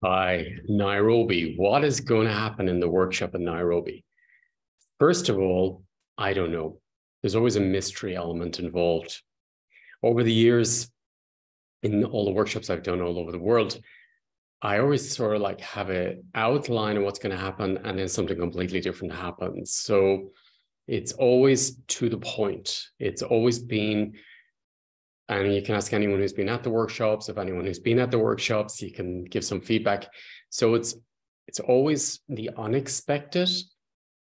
Hi, Nairobi. What is going to happen in the workshop in Nairobi? First of all, I don't know. There's always a mystery element involved. Over the years, in all the workshops I've done all over the world, I always sort of like have an outline of what's going to happen, and then something completely different happens. So it's always to the point. It's always been, and you can ask anyone who's been at the workshops. If anyone who's been at the workshops, you can give some feedback. So it's always the unexpected,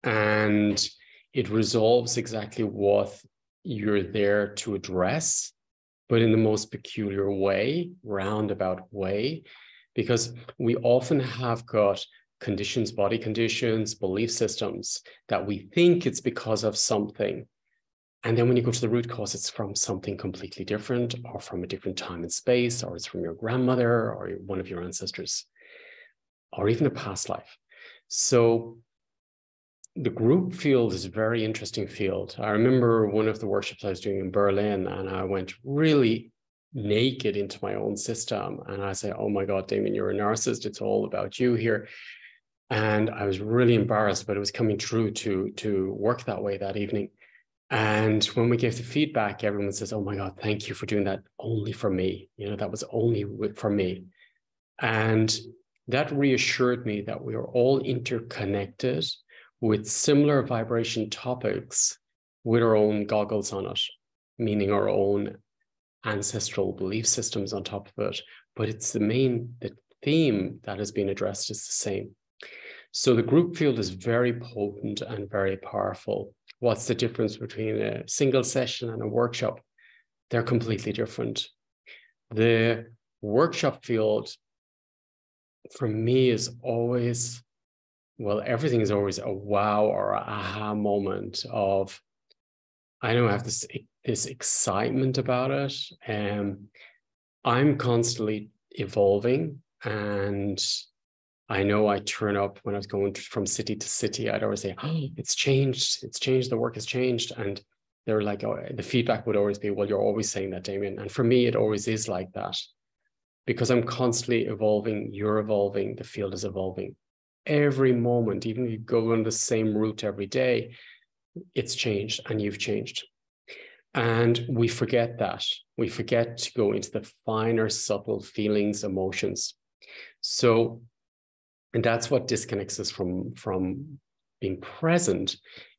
and it resolves exactly what you're there to address, but in the most peculiar way, roundabout way, because we often have got conditions, body conditions, belief systems that we think it's because of something. And then when you go to the root cause, it's from something completely different, or from a different time and space, or it's from your grandmother or one of your ancestors, or even a past life. So the group field is a very interesting field. I remember one of the workshops I was doing in Berlin, and I went really naked into my own system. And I said, oh my God, Damien, you're a narcissist. It's all about you here. And I was really embarrassed, but it was coming true to work that way that evening. And when we gave the feedback, everyone says, oh my God, thank you for doing that only for me. That was only for me. And that reassured me that we are all interconnected with similar vibration topics with our own goggles on it, meaning our own ancestral belief systems on top of it. But it's the theme that has been addressed is the same. So the group field is very potent and very powerful. What's the difference between a single session and a workshop? They're completely different. The workshop field, for me, is always, well, everything is always a wow or a aha moment of, I know I have this excitement about it. I'm constantly evolving, and I know I turn up when I was going from city to city. I'd always say, oh, it's changed. The work has changed. And they're like, oh, the feedback would always be, well, you're always saying that, Damien. And for me, it always is like that, because I'm constantly evolving. You're evolving. The field is evolving. Every moment, even if you go on the same route every day, it's changed and you've changed. And we forget that. We forget to go into the finer, subtle feelings, emotions. And that's what disconnects us from being present,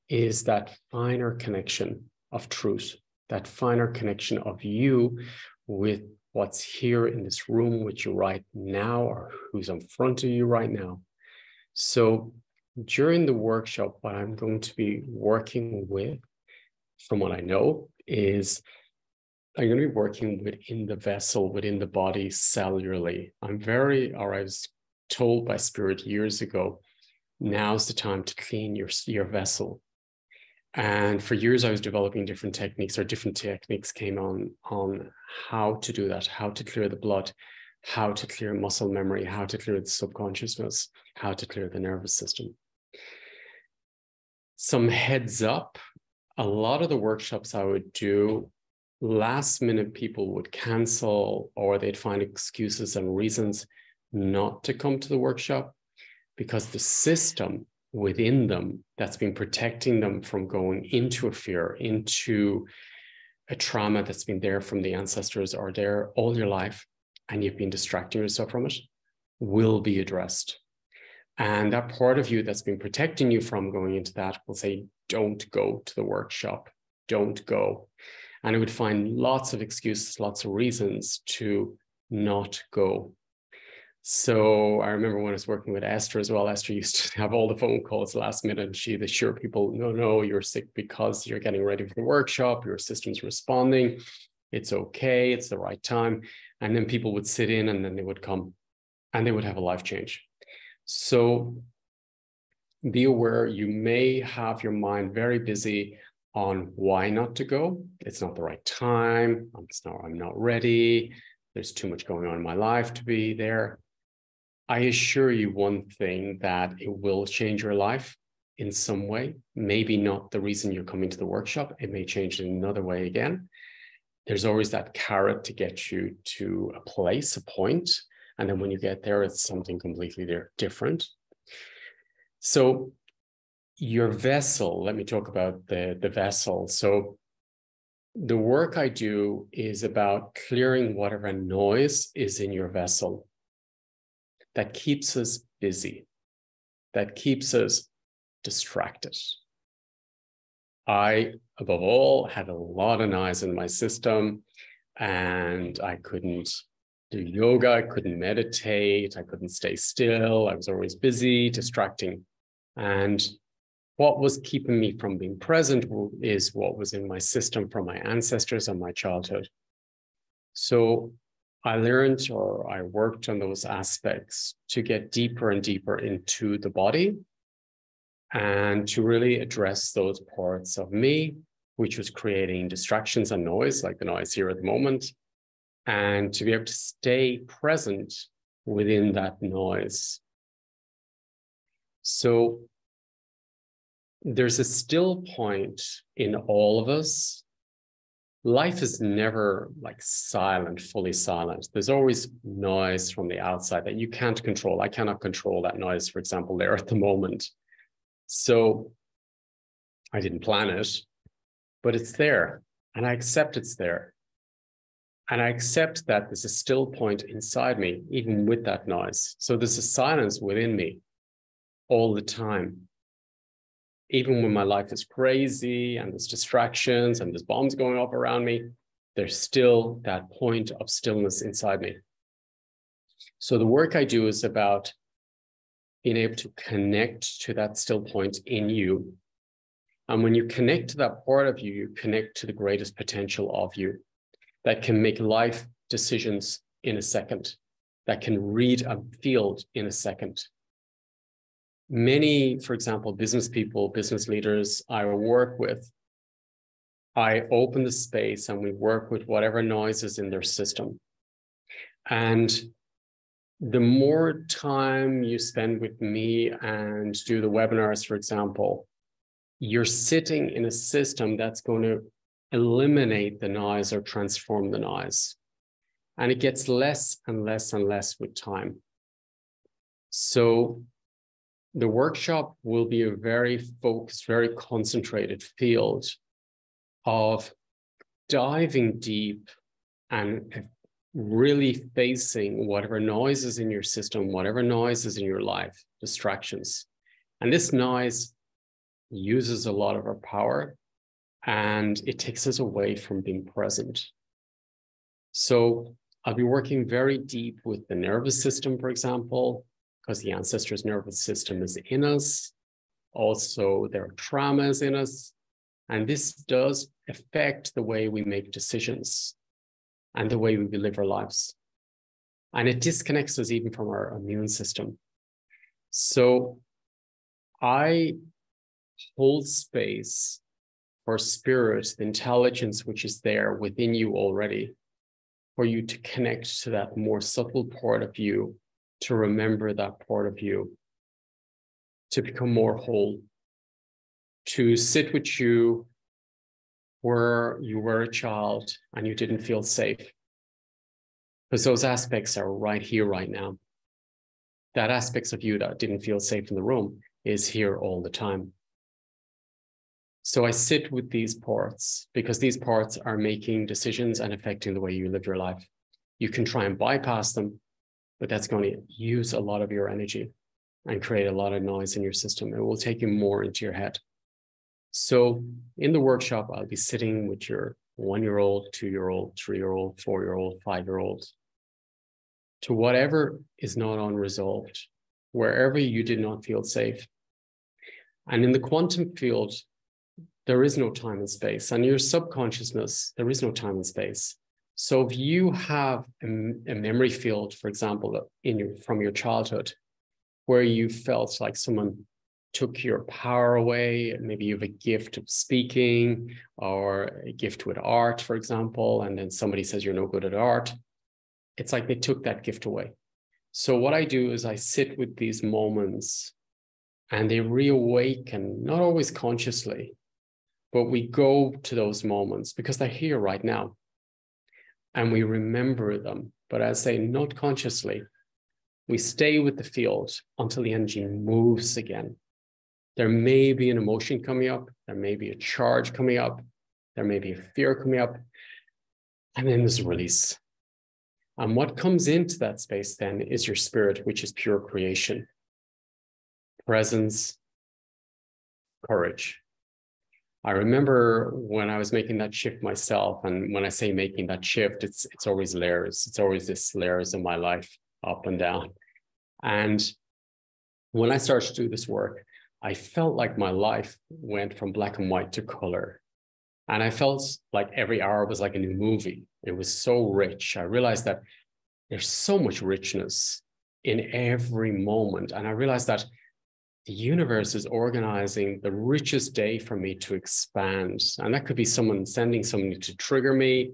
is that finer connection of truth, that finer connection of you with what's here in this room with you right now, or who's in front of you right now. So during the workshop, what I'm going to be working with, from what I know, is I'm going to be working within the vessel, within the body, cellularly. I was told by spirit years ago, now's the time to clean your vessel. And for years I was developing different techniques came on how to do that, how to clear the blood, how to clear muscle memory, how to clear the subconsciousness, how to clear the nervous system. Some heads up, a lot of the workshops I would do, last minute people would cancel, or they'd find excuses and reasons not to come to the workshop, because the system within them that's been protecting them from going into a fear, into a trauma that's been there from the ancestors or there all your life, and you've been distracting yourself from it, will be addressed. And that part of you that's been protecting you from going into that will say, don't go to the workshop, don't go. And it would find lots of excuses, lots of reasons to not go. So I remember when I was working with Esther as well, Esther used to have all the phone calls last minute, and she'd assure people, no, you're sick because you're getting ready for the workshop, your system's responding, it's okay, it's the right time. And then people would sit in, and then they would come and they would have a life change. So be aware, you may have your mind very busy on why not to go. It's not the right time, I'm not ready, there's too much going on in my life to be there. I assure you one thing, that it will change your life in some way. Maybe not the reason you're coming to the workshop. It may change in another way again. There's always that carrot to get you to a place, a point, And then when you get there, it's something completely different. So your vessel, let me talk about the vessel. So the work I do is about clearing whatever noise is in your vessel that keeps us busy, that keeps us distracted. I, above all, had a lot of noise in my system, and I couldn't do yoga, I couldn't meditate, I couldn't stay still. I was always busy, distracting. And what was keeping me from being present is what was in my system from my ancestors and my childhood. So I learned, or I worked on those aspects to get deeper and deeper into the body and to really address those parts of me, which was creating distractions and noise, like the noise here at the moment, and to be able to stay present within that noise. So there's a still point in all of us. Life is never like silent, fully silent. There's always noise from the outside that you can't control. I cannot control that noise, for example, there at the moment. So I didn't plan it, but it's there, and I accept it's there. And I accept that there's a still point inside me, even with that noise. So there's a silence within me all the time. Even when my life is crazy and there's distractions and there's bombs going off around me, there's still that point of stillness inside me. So the work I do is about being able to connect to that still point in you. And when you connect to that part of you, you connect to the greatest potential of you that can make life decisions in a second, that can read a field in a second. Many, for example, business people, business leaders I work with, I open the space and we work with whatever noise is in their system. And the more time you spend with me and do the webinars, for example, you're sitting in a system that's going to eliminate the noise or transform the noise. And it gets less and less and less with time. So the workshop will be a very focused, very concentrated field of diving deep and really facing whatever noise is in your system, whatever noise is in your life, distractions. And this noise uses a lot of our power and it takes us away from being present. So I'll be working very deep with the nervous system, for example, because the ancestors' nervous system is in us. Also, there are traumas in us. And this does affect the way we make decisions and the way we live our lives. And it disconnects us even from our immune system. So I hold space for spirit, the intelligence which is there within you already, for you to connect to that more subtle part of you, to remember that part of you, to become more whole, to sit with you where you were a child and you didn't feel safe. Because those aspects are right here, right now. That aspects of you that didn't feel safe in the room is here all the time. So I sit with these parts because these parts are making decisions and affecting the way you live your life. You can try and bypass them, but that's going to use a lot of your energy and create a lot of noise in your system. It will take you more into your head. So in the workshop, I'll be sitting with your 1-year-old, 2-year-old, 3-year-old, 4-year-old, 5-year-old, to whatever is not unresolved, wherever you did not feel safe. And in the quantum field, there is no time and space. And your subconsciousness, there is no time and space. So if you have a memory field, for example, from your childhood, where you felt like someone took your power away, maybe you have a gift of speaking or a gift with art, for example, and then somebody says you're no good at art, it's like they took that gift away. So what I do is I sit with these moments and they reawaken, not always consciously, but we go to those moments because they're here right now and we remember them. But I say not consciously, We stay with the field until the energy moves again. There may be an emotion coming up. There may be a charge coming up. There may be a fear coming up. And then there's a release. And what comes into that space then is your spirit, which is pure creation, presence, courage. I remember when I was making that shift myself, and when I say making that shift, it's always layers. It's always this layers in my life, up and down. And when I started to do this work, I felt like my life went from black and white to color. And I felt like every hour was like a new movie. It was so rich. I realized that there's so much richness in every moment. And I realized that the universe is organizing the richest day for me to expand. And that could be someone sending somebody to trigger me,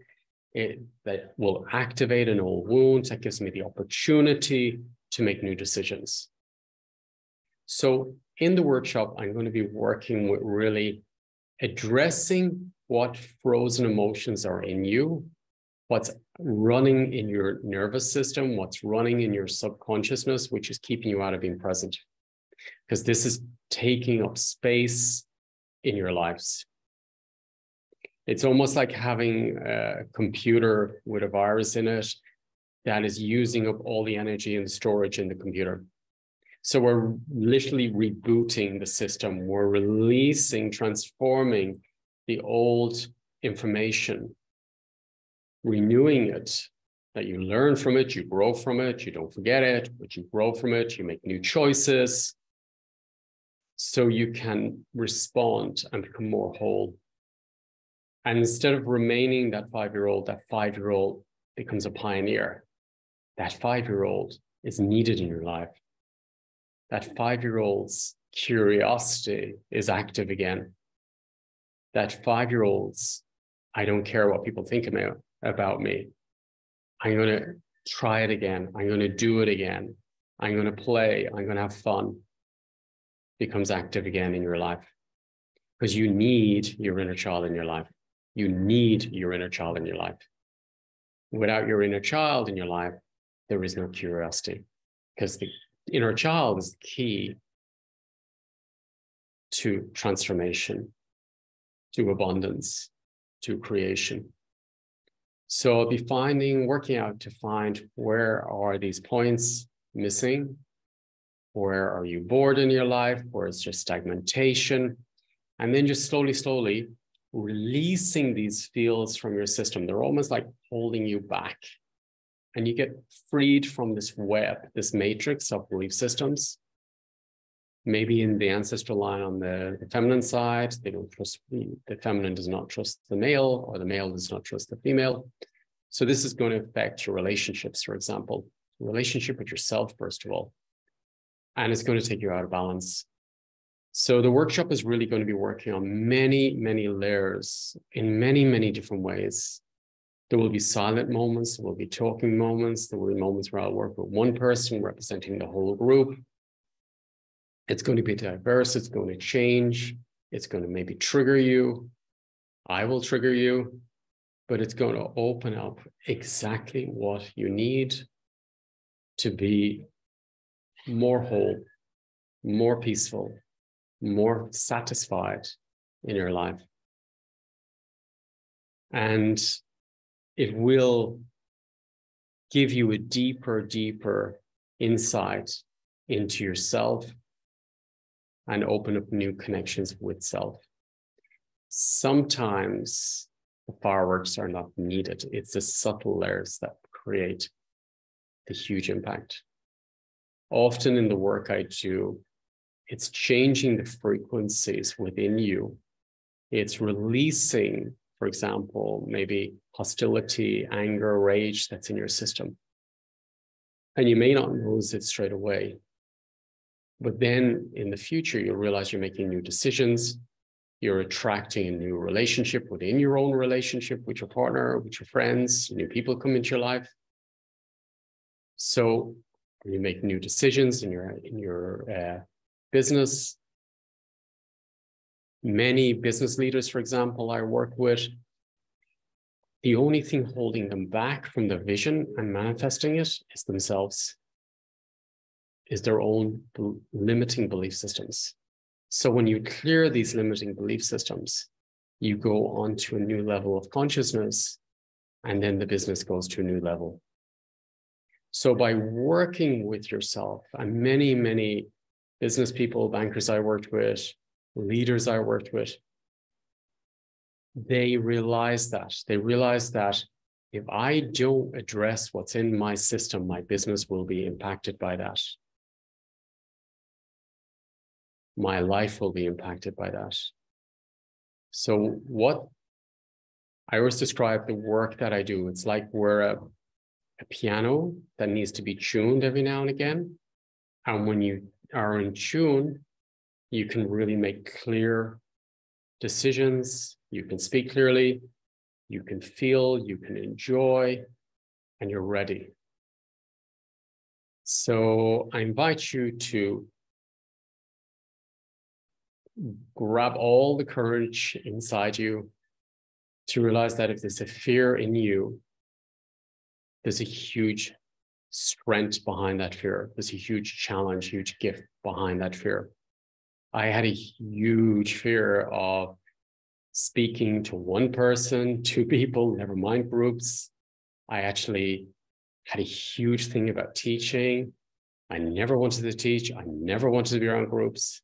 that will activate an old wound, that gives me the opportunity to make new decisions. So in the workshop, I'm going to be working with really addressing what frozen emotions are in you, what's running in your nervous system, what's running in your subconsciousness, which is keeping you out of being present. Because this is taking up space in your lives. It's almost like having a computer with a virus in it that is using up all the energy and storage in the computer. So we're literally rebooting the system. We're releasing, transforming the old information, renewing it, that you learn from it, you grow from it, you don't forget it, but you grow from it, you make new choices, so you can respond and become more whole. And instead of remaining that 5-year-old, that 5-year-old becomes a pioneer. That 5-year-old is needed in your life. That 5-year-old's curiosity is active again. That 5-year-old's, I don't care what people think about me. I'm going to try it again. I'm going to do it again. I'm going to play. I'm going to have fun. Becomes active again in your life. Because you need your inner child in your life. You need your inner child in your life. Without your inner child in your life, there is no curiosity. Because the inner child is the key to transformation, to abundance, to creation. So I'll be working out to find where are these points missing? Where are you bored in your life? Where is just stagnation? And then just slowly releasing these fields from your system. They're almost like holding you back. And you get freed from this web, this matrix of belief systems. Maybe in the ancestral line on the feminine side, they don't trust, the feminine does not trust the male, or the male does not trust the female. So this is going to affect your relationships, for example, relationship with yourself, first of all. And it's going to take you out of balance. So the workshop is really going to be working on many, many layers in many, many different ways. There will be silent moments, there will be talking moments, there will be moments where I'll work with one person representing the whole group. It's going to be diverse, it's going to change, it's going to maybe trigger you. I will trigger you, but it's going to open up exactly what you need to be more whole, more peaceful, more satisfied in your life. And it will give you a deeper insight into yourself and open up new connections with self. Sometimes the fireworks are not needed. It's the subtle layers that create the huge impact. Often in the work I do, it's changing the frequencies within you. It's releasing, for example, maybe hostility, anger, rage that's in your system. And you may not notice it straight away. But then in the future, you'll realize you're making new decisions. You're attracting a new relationship within your own relationship with your partner, with your friends, new people come into your life. So you make new decisions in your business. Many business leaders, for example, I work with, the only thing holding them back from the vision and manifesting it is themselves. is their own limiting belief systems. So when you clear these limiting belief systems, you go on to a new level of consciousness, and then the business goes to a new level. So by working with yourself, and many, many business people, bankers I worked with, leaders I worked with, they realize that if I don't address what's in my system, my business will be impacted by that. My life will be impacted by that. So what I always describe the work that I do, it's like we're a piano that needs to be tuned every now and again. And when you are in tune, you can really make clear decisions. You can speak clearly, you can feel, you can enjoy, and you're ready. So I invite you to grab all the courage inside you to realize that if there's a fear in you, there's a huge strength behind that fear. There's a huge challenge, huge gift behind that fear. I had a huge fear of speaking to one person, two people, never mind groups. I actually had a huge thing about teaching. I never wanted to teach. I never wanted to be around groups.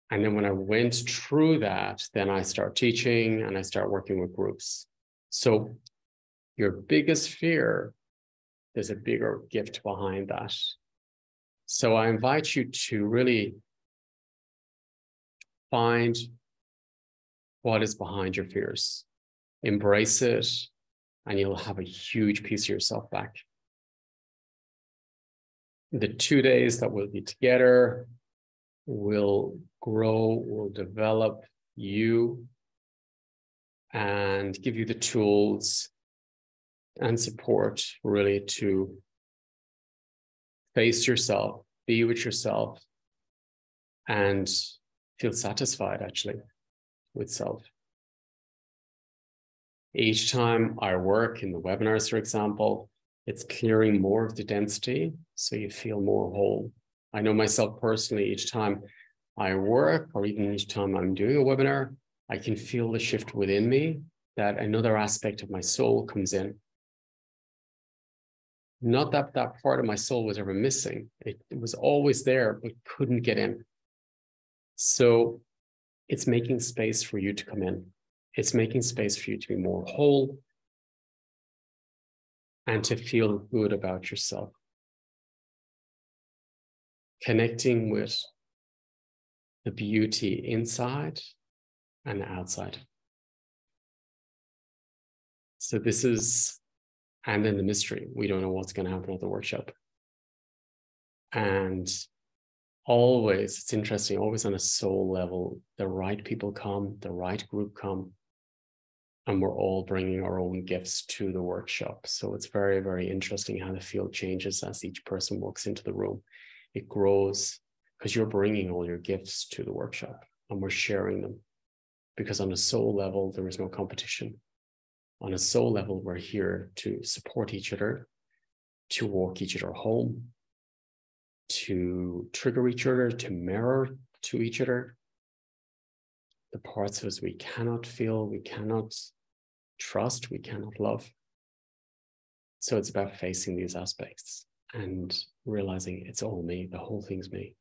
And then when I went through that, then I start teaching and I start working with groups. So your biggest fear, there's a bigger gift behind that. So I invite you to really find what is behind your fears, embrace it, and you'll have a huge piece of yourself back. The 2 days that we'll be together will grow, will develop you and give you the tools and support really to face yourself, be with yourself, and feel satisfied actually with self. Each time I work in the webinars, for example, it's clearing more of the density so you feel more whole. I know myself personally, each time I work or even each time I'm doing a webinar, I can feel the shift within me that another aspect of my soul comes in. Not that that part of my soul was ever missing. It was always there, but couldn't get in. So it's making space for you to come in. It's making space for you to be more whole and to feel good about yourself. Connecting with the beauty inside and outside. So this is, and then the mystery. We don't know what's going to happen at the workshop. And always, it's interesting, always on a soul level, the right people come, the right group come, and we're all bringing our own gifts to the workshop. So it's very, very interesting how the field changes as each person walks into the room. It grows because you're bringing all your gifts to the workshop and we're sharing them. Because on a soul level, there is no competition. On a soul level, we're here to support each other, to walk each other home, to trigger each other, to mirror to each other. The parts of us we cannot feel, we cannot trust, we cannot love. So it's about facing these aspects and realizing it's all me, the whole thing's me.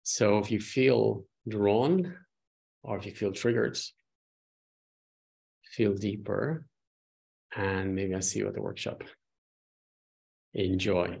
So if you feel drawn or if you feel triggered, feel deeper, and maybe I'll see you at the workshop. Enjoy.